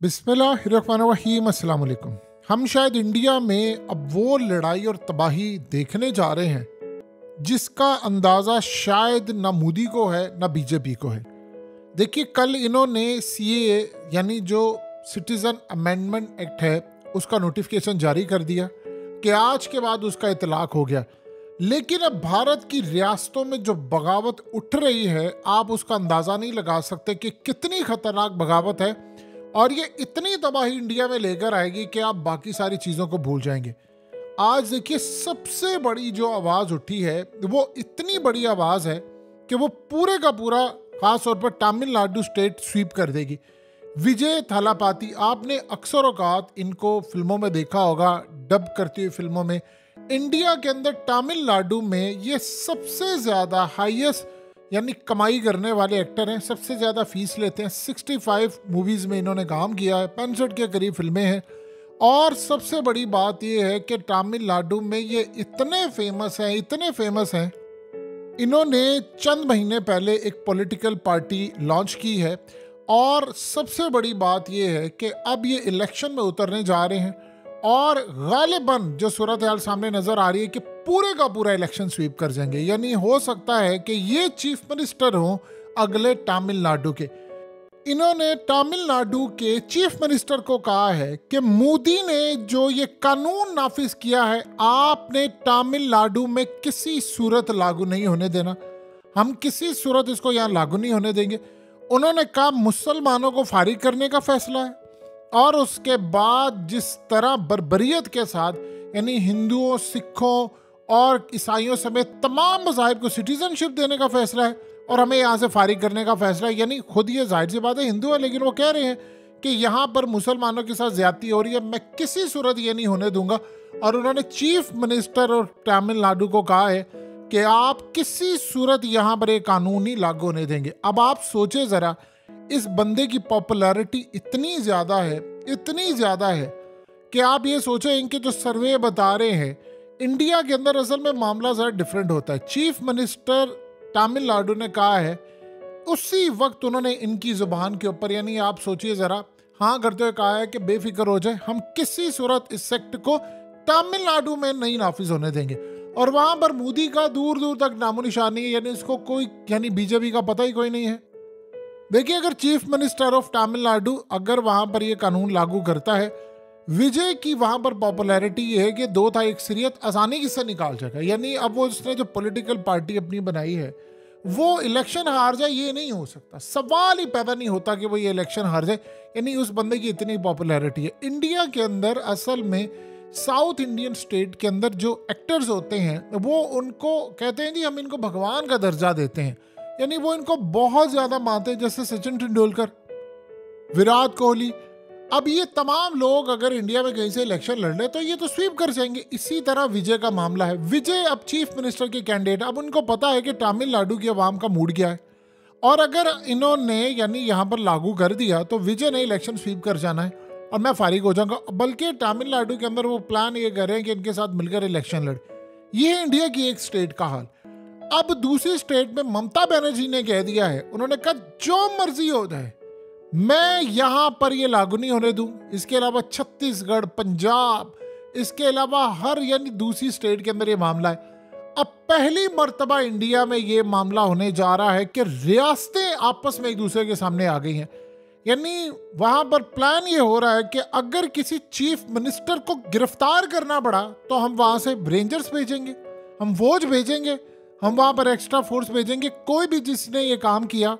बिस्मिल्लाहिर्रहमानिर्रहीम, अस्सलाम वालेकुम। हम शायद इंडिया में अब वो लड़ाई और तबाही देखने जा रहे हैं जिसका अंदाज़ा शायद ना मोदी को है ना बीजेपी को है। देखिए, कल इन्होंने सीएए यानी जो सिटीज़न अमेंडमेंट एक्ट है उसका नोटिफिकेशन जारी कर दिया कि आज के बाद उसका इतलाक हो गया। लेकिन अब भारत की रियासतों में जो बगावत उठ रही है, आप उसका अंदाज़ा नहीं लगा सकते कि कितनी ख़तरनाक बगावत है, और ये इतनी तबाही इंडिया में लेकर आएगी कि आप बाकी सारी चीज़ों को भूल जाएंगे। आज देखिए, सबसे बड़ी जो आवाज़ उठी है वो इतनी बड़ी आवाज़ है कि वो पूरे का पूरा खास तौर पर तमिलनाडु स्टेट स्वीप कर देगी। विजय थालापाती, आपने अक्सर औकात इनको फिल्मों में देखा होगा, डब करती हुई फिल्मों में। इंडिया के अंदर तमिलनाडु में ये सबसे ज़्यादा हाईएस्ट यानी कमाई करने वाले एक्टर हैं, सबसे ज़्यादा फीस लेते हैं। 65 मूवीज़ में इन्होंने काम किया है, 65 के करीब फिल्में हैं। और सबसे बड़ी बात ये है कि तमिलनाडु में ये इतने फेमस हैं, इन्होंने चंद महीने पहले एक पॉलिटिकल पार्टी लॉन्च की है। और सबसे बड़ी बात ये है कि अब ये इलेक्शन में उतरने जा रहे हैं, और गालिबन जो सूरत हाल सामने नजर आ रही है कि पूरे का पूरा इलेक्शन स्वीप कर जाएंगे। यानी हो सकता है कि ये चीफ मिनिस्टर हों अगले तमिलनाडु के। इन्होंने तमिलनाडु के चीफ मिनिस्टर को कहा है कि मोदी ने जो ये कानून नाफिज किया है, आपने तमिलनाडु में किसी सूरत लागू नहीं होने देना। हम किसी सूरत इसको यहाँ लागू नहीं होने देंगे। उन्होंने कहा मुसलमानों को फारिग करने का फैसला है, और उसके बाद जिस तरह बर्बरियत के साथ यानी हिंदुओं, सिखों और ईसाइयों समेत तमाम मज़ाहिब को सिटीजनशिप देने का फैसला है, और हमें यहाँ से फारिग करने का फैसला है। यानी खुद ये जाहिर सी बात है हिंदू है, लेकिन वो कह रहे हैं कि यहाँ पर मुसलमानों के साथ ज्यादती हो रही है, मैं किसी सूरत ये नहीं होने दूंगा। और उन्होंने चीफ मिनिस्टर और तमिलनाडु को कहा है कि आप किसी सूरत यहाँ पर एक कानून ही लागू होने देंगे। अब आप सोचे ज़रा, इस बंदे की पॉपुलैरिटी इतनी ज़्यादा है कि आप ये सोचें, इनके जो सर्वे बता रहे हैं इंडिया के अंदर असल में मामला ज़रा डिफरेंट होता है। चीफ मिनिस्टर तमिलनाडु ने कहा है, उसी वक्त उन्होंने इनकी ज़ुबान के ऊपर, यानी आप सोचिए ज़रा, हाँ करते हुए कहा है कि बेफिक्र हो जाए, हम किसी सूरत इस सेक्ट को तमिलनाडु में नहीं नाफिज होने देंगे। और वहाँ पर मोदी का दूर दूर तक नामो निशान नहीं है, यानी इसको कोई, यानी बीजेपी का पता ही कोई नहीं है। देखिए, अगर चीफ मिनिस्टर ऑफ तमिलनाडु अगर वहां पर ये कानून लागू करता है, विजय की वहां पर पॉपुलैरिटी ये है कि 2 था 1 सीरियत आसानी से निकाल जाएगा। यानी अब वो उसने जो पॉलिटिकल पार्टी अपनी बनाई है वो इलेक्शन हार जाए, ये नहीं हो सकता। सवाल ही पैदा नहीं होता कि वो ये इलेक्शन हार जाए, यानी उस बंदे की इतनी पॉपुलैरिटी है। इंडिया के अंदर असल में साउथ इंडियन स्टेट के अंदर जो एक्टर्स होते हैं वो उनको कहते हैं जी हम इनको भगवान का दर्जा देते हैं, यानी वो इनको बहुत ज्यादा मानते हैं, जैसे सचिन तेंदुलकर, विराट कोहली। अब ये तमाम लोग अगर इंडिया में कहीं से इलेक्शन लड़ ले तो ये तो स्वीप कर जाएंगे। इसी तरह विजय का मामला है। विजय अब चीफ मिनिस्टर के कैंडिडेट, अब उनको पता है कि तमिलनाडु की आवाम का मूड क्या है, और अगर इन्होंने यानी यहाँ पर लागू कर दिया तो विजय ने इलेक्शन स्वीप कर जाना है और मैं फारिग हो जाऊंगा। बल्कि तमिलनाडु के अंदर वो प्लान ये कर रहे हैं कि इनके साथ मिलकर इलेक्शन लड़े। ये है इंडिया की एक स्टेट का हाल। अब दूसरी स्टेट में ममता बनर्जी ने कह दिया है, उन्होंने कहा जो मर्जी हो जाए मैं यहां पर ये लागू नहीं होने दूं। इसके अलावा छत्तीसगढ़, पंजाब, इसके अलावा हर यानी दूसरी स्टेट के अंदर ये मामला है। अब पहली मर्तबा इंडिया में ये मामला होने जा रहा है कि रियासतें आपस में एक दूसरे के सामने आ गई हैं। यानी वहां पर प्लान ये हो रहा है कि अगर किसी चीफ मिनिस्टर को गिरफ्तार करना पड़ा तो हम वहां से रेंजर्स भेजेंगे, हम फौज भेजेंगे, हम वहां पर एक्स्ट्रा फोर्स भेजेंगे। कोई भी जिसने ये काम किया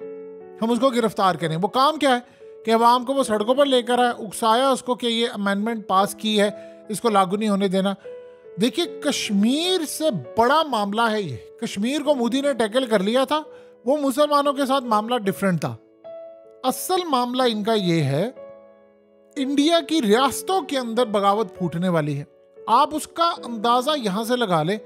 हम उसको गिरफ्तार करें। वो काम क्या है कि अवाम को वो सड़कों पर लेकर आए, उकसाया उसको कि ये अमेंडमेंट पास की है, इसको लागू नहीं होने देना। देखिए, कश्मीर से बड़ा मामला है ये। कश्मीर को मोदी ने टैकल कर लिया था, वो मुसलमानों के साथ मामला डिफरेंट था। असल मामला इनका ये है, इंडिया की रियासतों के अंदर बगावत फूटने वाली है। आप उसका अंदाजा यहां से लगा लें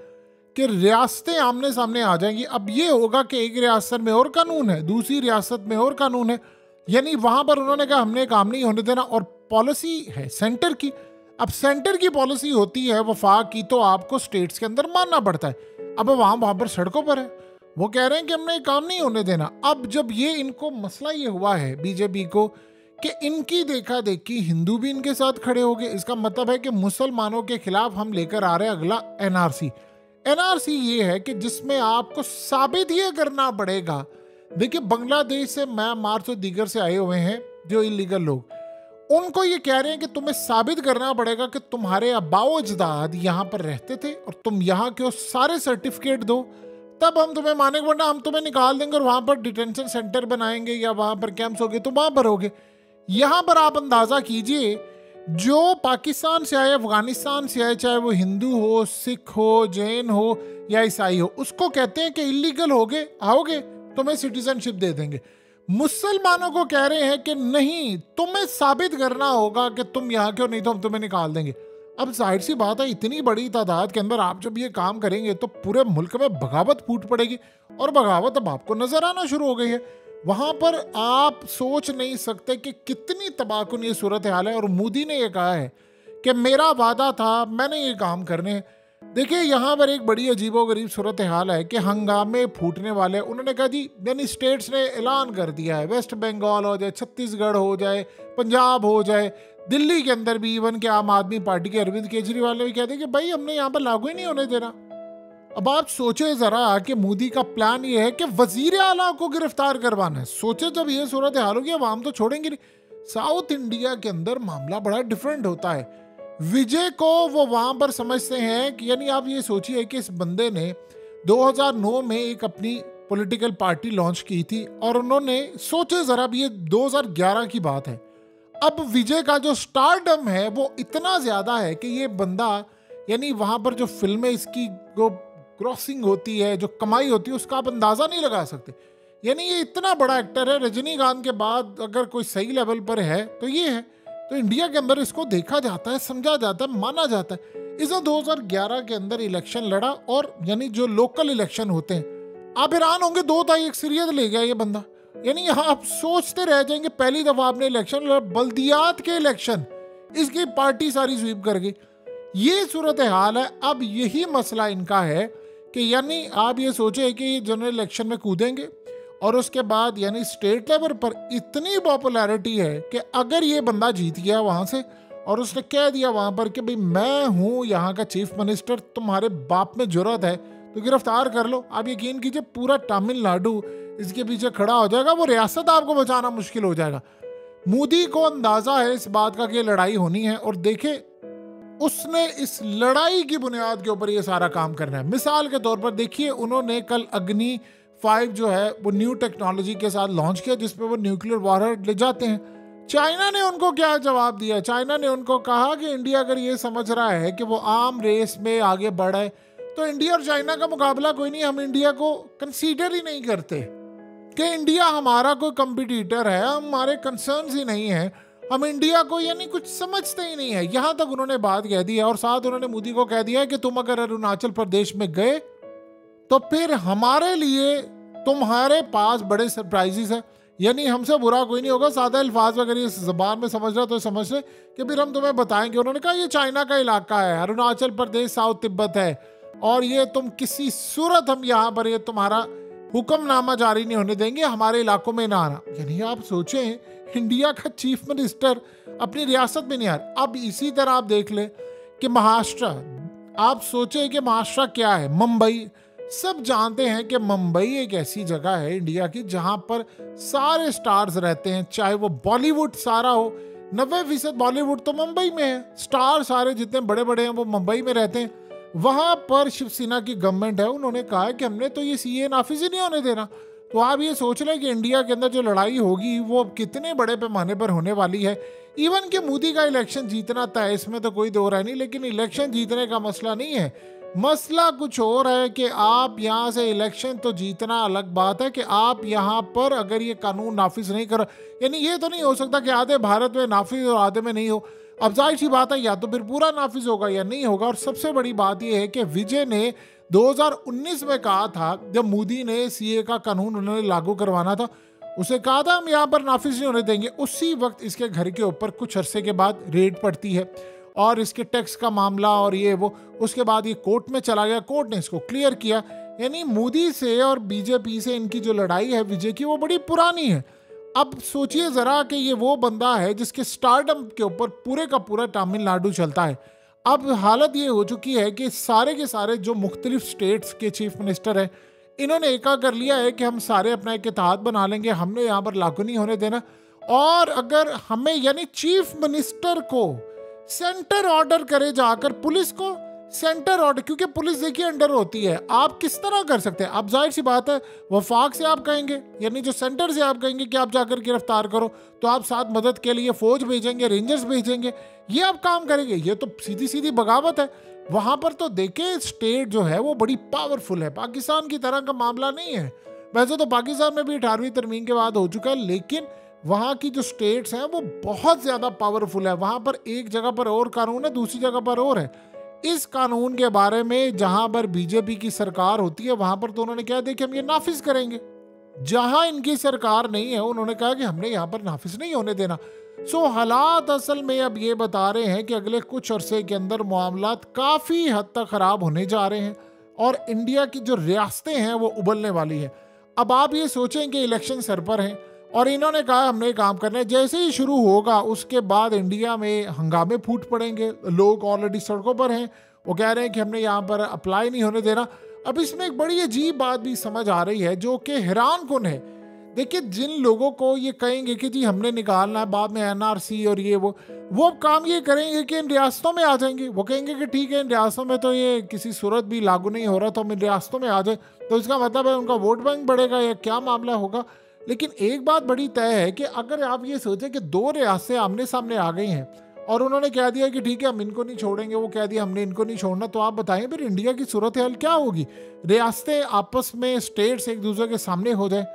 कि रियासतें आमने सामने आ जाएंगी। अब ये होगा कि एक रियासत में और कानून है, दूसरी रियासत में और कानून है, यानी वहां पर उन्होंने कहा हमने काम नहीं होने देना। और पॉलिसी है सेंटर की। अब सेंटर की पॉलिसी होती है वफाक की, तो आपको स्टेट्स के अंदर मानना पड़ता है। अब वहां पर सड़कों पर है, वो कह रहे हैं कि हमने काम नहीं होने देना। अब जब ये इनको मसला ये हुआ है बीजेपी को कि इनकी देखा देखी हिंदू भी इनके साथ खड़े हो गए। इसका मतलब है कि मुसलमानों के खिलाफ हम लेकर आ रहे हैं अगला एनआरसी। एनआरसी ये है कि जिसमें आपको साबित ये करना पड़ेगा। देखिए, बांग्लादेश से, म्यांमार से, दीगर से आए हुए हैं जो इलीगल लोग, उनको ये कह रहे हैं कि तुम्हें साबित करना पड़ेगा कि तुम्हारे आबाओ अजदाद यहाँ पर रहते थे और तुम यहाँ के सारे सर्टिफिकेट दो, तब हम तुम्हें मानेंगे, वरना हम तुम्हें निकाल देंगे और वहां पर डिटेंशन सेंटर बनाएंगे या वहां पर कैंप्स होंगे तो वहां पर होगे। यहां पर आप अंदाजा कीजिए, जो पाकिस्तान से आए, अफगानिस्तान से आए, चाहे वो हिंदू हो, सिख हो, जैन हो या ईसाई हो, उसको कहते हैं कि इलीगल होगे, आओगे तुम्हें सिटीजनशिप दे देंगे। मुसलमानों को कह रहे हैं कि नहीं, तुम्हें साबित करना होगा कि तुम यहाँ क्यों, नहीं तो हम तुम्हें निकाल देंगे। अब जाहिर सी बात है, इतनी बड़ी तादाद के अंदर आप जब ये काम करेंगे तो पूरे मुल्क में बगावत फूट पड़ेगी, और बगावत अब आपको नजर आना शुरू हो गई है। वहां पर आप सोच नहीं सकते कि कितनी तबाहकुन ये सूरत हाल है। और मोदी ने ये कहा है कि मेरा वादा था, मैंने ये काम करने हैं। देखिए, यहाँ पर एक बड़ी अजीबोगरीब सूरत हाल है कि हंगामे फूटने वाले। उन्होंने कहा जी, यानी स्टेट्स ने ऐलान कर दिया है, वेस्ट बंगाल हो जाए, छत्तीसगढ़ हो जाए, पंजाब हो जाए, दिल्ली के अंदर भी इवन के आम आदमी पार्टी के अरविंद केजरीवाल ने भी कहते हैं कि भाई हमने यहाँ पर लागू ही नहीं होने देना। अब आप सोचे जरा कि मोदी का प्लान ये है कि वजीर आला को गिरफ्तार करवाना है। सोचे जब ये सूरत हाल होगी, अब हम तो छोड़ेंगे नहीं। साउथ इंडिया के अंदर मामला बड़ा डिफरेंट होता है। विजय को वो वहां पर समझते हैं कि, यानी आप ये सोचिए कि इस बंदे ने 2009 में एक अपनी पॉलिटिकल पार्टी लॉन्च की थी और उन्होंने, सोचे जरा, ये 2011 की बात है। अब विजय का जो स्टारडम है वो इतना ज्यादा है कि ये बंदा, यानी वहां पर जो फिल्में इसकी जो क्रॉसिंग होती है, जो कमाई होती है, उसका आप अंदाजा नहीं लगा सकते। यानी ये इतना बड़ा एक्टर है, रजनीकांत के बाद अगर कोई सही लेवल पर है तो ये है। तो इंडिया के अंदर इसको देखा जाता है, समझा जाता है, माना जाता है। इसने 2011 के अंदर इलेक्शन लड़ा, और यानी जो लोकल इलेक्शन होते हैं, आप हैरान होंगे, 2 तारीख सीरियत ले गया ये बंदा। यानी यहाँ आप सोचते रह जाएंगे, पहली दफा आपने इलेक्शन लड़ा, बल्दियात के इलेक्शन, इसकी पार्टी सारी स्वीप कर गई। ये सूरत हाल है। अब यही मसला इनका है कि यानी आप ये सोचे कि जनरल इलेक्शन में कूदेंगे और उसके बाद यानी स्टेट लेवल पर इतनी पॉपुलैरिटी है कि अगर ये बंदा जीत गया वहां से और उसने कह दिया वहां पर कि भाई मैं हूं यहाँ का चीफ मिनिस्टर, तुम्हारे बाप में जरूरत है तो गिरफ्तार कर लो, आप यकीन कीजिए पूरा तमिलनाडु इसके पीछे खड़ा हो जाएगा। वो रियासत आपको बचाना मुश्किल हो जाएगा। मोदी को अंदाजा है इस बात का कि लड़ाई होनी है, और देखे उसने इस लड़ाई की बुनियाद के ऊपर ये सारा काम करना है। मिसाल के तौर पर देखिए, उन्होंने कल अग्नि 5 जो है वो न्यू टेक्नोलॉजी के साथ लॉन्च किया, जिसपे वो न्यूक्लियर वॉरहेड ले जाते हैं। चाइना ने उनको क्या जवाब दिया? चाइना ने उनको कहा कि इंडिया अगर ये समझ रहा है कि वो आम रेस में आगे बढ़े तो इंडिया और चाइना का मुकाबला कोई नहीं, हम इंडिया को कंसीडर ही नहीं करते कि इंडिया हमारा कोई कंपटीटर है, हमारे कंसर्न्स ही नहीं है, हम इंडिया को यानी कुछ समझते ही नहीं है। यहां तक उन्होंने बात कह दी है। और साथ उन्होंने मोदी को कह दिया है कि तुम अगर अरुणाचल प्रदेश में गए तो फिर हमारे लिए तुम्हारे पास बड़े सरप्राइजेस है। यानी हमसे बुरा कोई नहीं होगा। सादा अल्फाज अगर ये जबान में समझ रहा तो समझ ले कि फिर हम तुम्हें बताएंगे। उन्होंने कहा ये चाइना का इलाका है, अरुणाचल प्रदेश साउथ तिब्बत है, और ये तुम किसी सूरत हम यहाँ पर ये तुम्हारा हुक्मनामा जारी नहीं होने देंगे, हमारे इलाकों में ना आना। यानी आप सोचें, इंडिया का चीफ मिनिस्टर अपनी रियासत में नहीं आ रहा। अब इसी तरह आप देख ले कि महाराष्ट्र, आप सोचें कि महाराष्ट्र क्या है, मुंबई। सब जानते हैं कि मुंबई एक ऐसी जगह है इंडिया की जहां पर सारे स्टार्स रहते हैं, चाहे वो बॉलीवुड सारा हो, 90% बॉलीवुड तो मुंबई में है, स्टार सारे जितने बड़े बड़े हैं वो मुंबई में रहते हैं। वहां पर शिवसेना की गवर्नमेंट है, उन्होंने कहा है कि हमने तो ये सीए नाफिज ही नहीं होने देना। तो आप ये सोच लें कि इंडिया के अंदर जो लड़ाई होगी वो कितने बड़े पैमाने पर होने वाली है। इवन कि मोदी का इलेक्शन जीतना तय, इसमें तो कोई दो राय नहीं, लेकिन इलेक्शन जीतने का मसला नहीं है। मसला कुछ और है कि आप यहाँ से इलेक्शन तो जीतना अलग बात है कि आप यहाँ पर अगर ये कानून नाफिज नहीं कर, यानी ये तो नहीं हो सकता कि आधे भारत में नाफिज और आधे में नहीं हो। अब जाहिर सी बात है, या तो फिर पूरा नाफिज होगा या नहीं होगा। और सबसे बड़ी बात यह है कि विजय ने 2019 में कहा था, जब मोदी ने सीए का कानून उन्होंने लागू करवाना था, उसे कहा था हम यहाँ पर नाफिज नहीं होने देंगे। उसी वक्त इसके घर के ऊपर कुछ अरसे के बाद रेड पड़ती है और इसके टैक्स का मामला और ये वो, उसके बाद ये कोर्ट में चला गया, कोर्ट ने इसको क्लियर किया। यानी मोदी से और बीजेपी से इनकी जो लड़ाई है विजय की, वो बड़ी पुरानी है। अब सोचिए ज़रा कि ये वो बंदा है जिसके स्टारडम के ऊपर पूरे का पूरा तमिलनाडु चलता है। अब हालत ये हो चुकी है कि सारे के सारे जो मुख्तलिफ स्टेट्स के चीफ मिनिस्टर हैं, इन्होंने एका कर लिया है कि हम सारे अपना एक इत्तेहाद बना लेंगे, हमने यहाँ पर लागू नहीं होने देना। और अगर हमें यानी चीफ मिनिस्टर को सेंटर ऑर्डर करे जाकर पुलिस को सेंटर ऑर्डर, क्योंकि पुलिस देखिए अंडर होती है, आप किस तरह कर सकते हैं? आप जाहिर सी बात है वफाक से आप कहेंगे, यानी जो सेंटर से आप कहेंगे कि आप जाकर गिरफ्तार करो, तो आप साथ मदद के लिए फौज भेजेंगे, रेंजर्स भेजेंगे, ये आप काम करेंगे? ये तो सीधी सीधी बगावत है। वहां पर तो देखें स्टेट जो है वो बड़ी पावरफुल है, पाकिस्तान की तरह का मामला नहीं है। वैसे तो पाकिस्तान में भी 18वीं तरमीम के बाद हो चुका है, लेकिन वहाँ की जो स्टेट्स हैं वो बहुत ज़्यादा पावरफुल है। वहाँ पर एक जगह पर और कानून है, दूसरी जगह पर और है। इस कानून के बारे में जहाँ पर बीजेपी की सरकार होती है वहाँ पर तो उन्होंने कहा देखिए हम ये नाफिज करेंगे। जहाँ इनकी सरकार नहीं है उन्होंने कहा कि हमने यहाँ पर नाफिज नहीं होने देना। सो हालात असल में अब ये बता रहे हैं कि अगले कुछ अरसे के अंदर मामलात काफ़ी हद तक ख़राब होने जा रहे हैं और इंडिया की जो रियासतें हैं वो उबलने वाली है। अब आप ये सोचें कि इलेक्शन सर पर हैं और इन्होंने कहा हमने काम करना है, जैसे ही शुरू होगा उसके बाद इंडिया में हंगामे फूट पड़ेंगे। लोग ऑलरेडी सड़कों पर हैं, वो कह रहे हैं कि हमने यहाँ पर अप्लाई नहीं होने देना। अब इसमें एक बड़ी अजीब बात भी समझ आ रही है जो कि हैरान कुन है। देखिए जिन लोगों को ये कहेंगे कि जी हमने निकालना है बाद में एनआरसी और ये वो काम ये करेंगे कि इन रियासतों में आ जाएंगे। वो कहेंगे कि ठीक है इन रियासतों में तो ये किसी सूरत भी लागू नहीं हो रहा, तो हम इन रियासतों में आ जाए, तो इसका मतलब है उनका वोट बैंक बढ़ेगा या क्या मामला होगा। लेकिन एक बात बड़ी तय है कि अगर आप ये सोचें कि दो रियासतें आमने सामने आ गई हैं और उन्होंने कह दिया कि ठीक है हम इनको नहीं छोड़ेंगे, वो कह दिया हमने इनको नहीं छोड़ना, तो आप बताएं फिर इंडिया की सूरत हाल क्या होगी? रियासतें आपस में, स्टेट्स एक दूसरे के सामने हो जाए।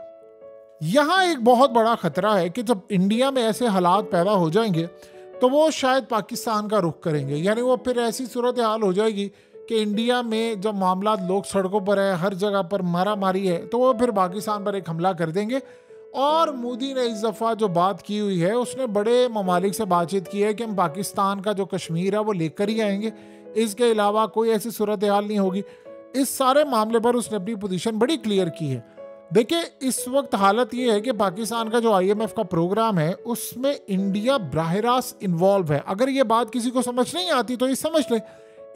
यहाँ एक बहुत बड़ा खतरा है कि जब इंडिया में ऐसे हालात पैदा हो जाएंगे तो वो शायद पाकिस्तान का रुख करेंगे। यानी वो फिर ऐसी सूरत हाल हो जाएगी कि इंडिया में जब मामला लोग सड़कों पर है, हर जगह पर मारा मारी है, तो वो फिर पाकिस्तान पर एक हमला कर देंगे। और मोदी ने इस दफ़ा जो बात की हुई है, उसने बड़े ममालिक से बातचीत की है कि हम पाकिस्तान का जो कश्मीर है वो लेकर ही आएंगे, इसके अलावा कोई ऐसी सूरत हाल नहीं होगी। इस सारे मामले पर उसने अपनी पोजीशन बड़ी क्लियर की है। देखिए इस वक्त हालत ये है कि पाकिस्तान का जो IMF का प्रोग्राम है उसमें इंडिया बराह रास्त इन्वॉल्व है। अगर ये बात किसी को समझ नहीं आती तो ये समझ ले,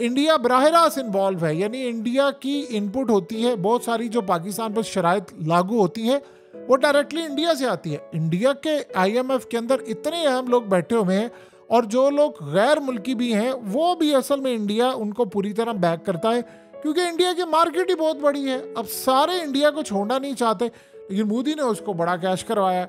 इंडिया बराह रास्त इन्वॉल्व है, यानी इंडिया की इनपुट होती है, बहुत सारी जो पाकिस्तान पर शराइत लागू होती है वो डायरेक्टली इंडिया से आती है। इंडिया के IMF के अंदर इतने अहम लोग बैठे हुए हैं और जो लोग गैर मुल्की भी हैं वो भी असल में इंडिया उनको पूरी तरह बैक करता है, क्योंकि इंडिया की मार्केट ही बहुत बड़ी है। अब सारे इंडिया को छोड़ना नहीं चाहते, लेकिन मोदी ने उसको बड़ा कैश करवाया।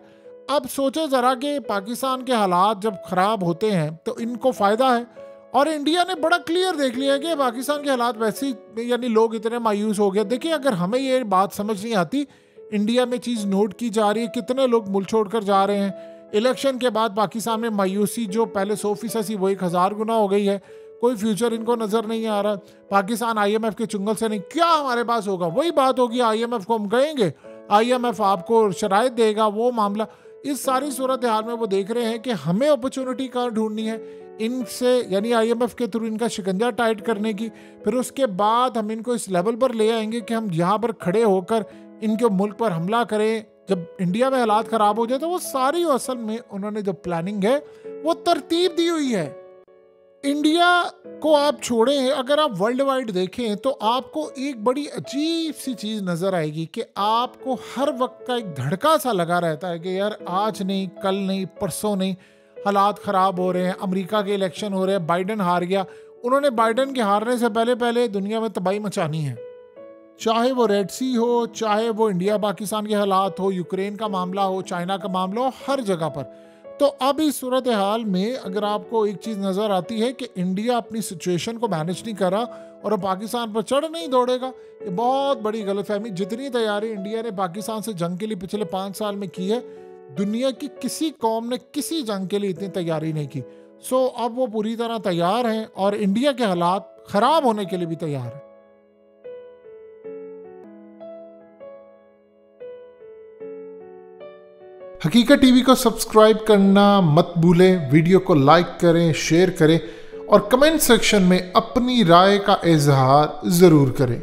अब सोचे ज़रा कि पाकिस्तान के हालात जब ख़राब होते हैं तो इनको फ़ायदा है, और इंडिया ने बड़ा क्लियर देख लिया कि पाकिस्तान के हालात वैसे ही, यानी लोग इतने मायूस हो गए। देखिए अगर हमें ये बात समझ नहीं आती, इंडिया में चीज़ नोट की जा रही है, कितने लोग मुल्क छोड़ कर जा रहे हैं। इलेक्शन के बाद पाकिस्तान में मायूसी जो पहले 100% थी वो 1000 गुना हो गई है। कोई फ्यूचर इनको नज़र नहीं आ रहा। पाकिस्तान IMF के चुंगल से नहीं, क्या हमारे पास होगा? वही बात होगी, IMF को हम कहेंगे, IMF आपको शराइत देगा, वो मामला। इस सारी सूरत हाल में वो देख रहे हैं कि हमें अपॉर्चुनिटी कहाँ ढूंढनी है इनसे, यानी IMF के थ्रू इनका शिकंजा टाइट करने की। फिर उसके बाद हम इनको इस लेवल पर ले आएंगे कि हम यहाँ पर खड़े होकर इनके मुल्क पर हमला करें। जब इंडिया में हालात ख़राब हो जाए तो वो सारी असल में उन्होंने जो प्लानिंग है वो तरतीब दी हुई है। इंडिया को आप छोड़ें, अगर आप वर्ल्ड वाइड देखें तो आपको एक बड़ी अजीब सी चीज़ नज़र आएगी कि आपको हर वक्त का एक धड़का सा लगा रहता है कि यार आज नहीं, कल नहीं, परसों नहीं, हालात ख़राब हो रहे हैं। अमेरिका के इलेक्शन हो रहे हैं, बाइडन हार गया, उन्होंने बाइडन के हारने से पहले पहले दुनिया में तबाही मचानी है। चाहे वो रेड सी हो, चाहे वो इंडिया पाकिस्तान के हालात हो, यूक्रेन का मामला हो, चाइना का मामला हो, हर जगह पर। तो अब इस सूरत हाल में अगर आपको एक चीज़ नज़र आती है कि इंडिया अपनी सिचुएशन को मैनेज नहीं कर रहा और पाकिस्तान पर चढ़ नहीं दौड़ेगा, ये बहुत बड़ी गलतफहमी। जितनी तैयारी इंडिया ने पाकिस्तान से जंग के लिए पिछले 5 साल में की है, दुनिया की किसी कौम ने किसी जंग के लिए इतनी तैयारी नहीं की। सो अब वो पूरी तरह तैयार हैं और इंडिया के हालात ख़राब होने के लिए भी तैयार हैं। हकीकत टीवी को सब्सक्राइब करना मत भूलें, वीडियो को लाइक करें, शेयर करें और कमेंट सेक्शन में अपनी राय का इजहार ज़रूर करें।